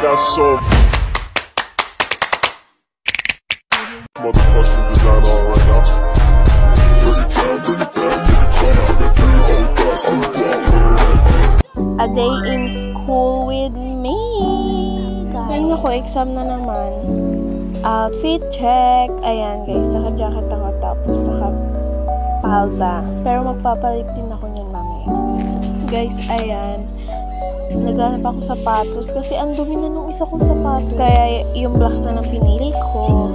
got some motherfucking design on right now. A day in school with me. Ay naku, exam na naman. Outfit check. Ayan guys, naka-jacket ako tapos naka-palda. Pero magpapalit din ako niyan mamaya. Guys, ayan. Naghanap ako sapatos kasi ang dumi na nung isa kong sapatos. Kaya yung black na lang pinili ko.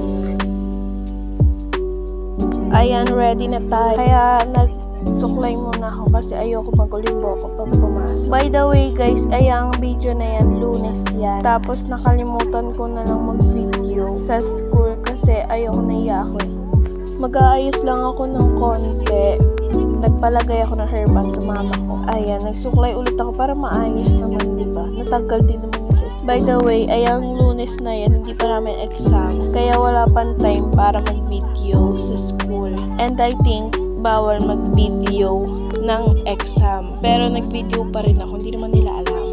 Ayan, ready na tayo. Kaya nagsuklay muna ako kasi ayoko magulimbo ako pag pumasok. By the way guys, ayang video na yan, Lunes yan. Tapos nakalimutan ko na lang mag-video sa school kasi ayoko naiya ako eh. Mag-aayos lang ako ng konti. Nagpalagay ako ng hairband sa mama ko. Ayan, nagsuklay ulit ako para maayos naman, diba? Natagal din naman yung sis. By the way, ayang Lunes na yan, hindi pa namin exam. Kaya wala pang time para mag-video sa school. And I think, bawal mag-video ng exam. Pero nag-video pa rin ako, hindi naman nila alam.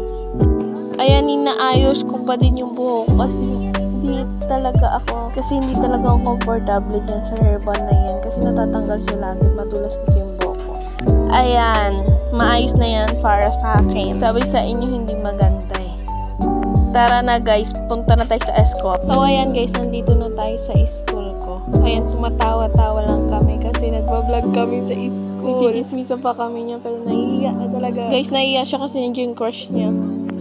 Ayan, inaayos ko pa din yung buhok kasi hindi talaga ako comfortable dyan sa hairband na yan kasi natatanggal siya lagi, madulas kasi yung buhok ko. Ayan, maayos na yan para sa akin. Sabi sa inyo hindi maganda eh. Tara na guys, punta na tayo sa escort. So ayan guys, nandito na tayo sa school ko. Ayan, tumatawa-tawa lang kami kasi nagbablog kami sa school. Nagchichismisa pa kami niya pero nahihiya na talaga. Guys, nahihiya siya kasi nandiyan yung crush niya.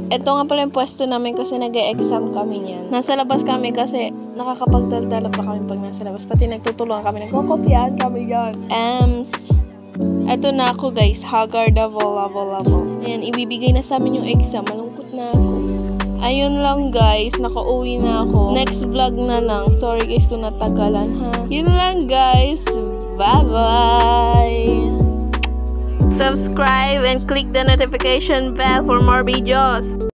Ito nga pala yung pwesto namin kasi nag-e-exam kami niyan. Nasa labas kami kasi nakakapagdaldala pa kami pag nasa labas. Pati nagtutulungan kami, nagkukopyahan kami yan. Ito na ako guys, Hagar the Volable. Ayan, ibibigay na sa amin yung exam. Malungkot na ako. Ayun lang guys, nakauwi na ako. Next vlog na lang. Sorry guys kung natagalan ha. Yun lang guys. Bye-bye! Subscribe and click the notification bell for more videos.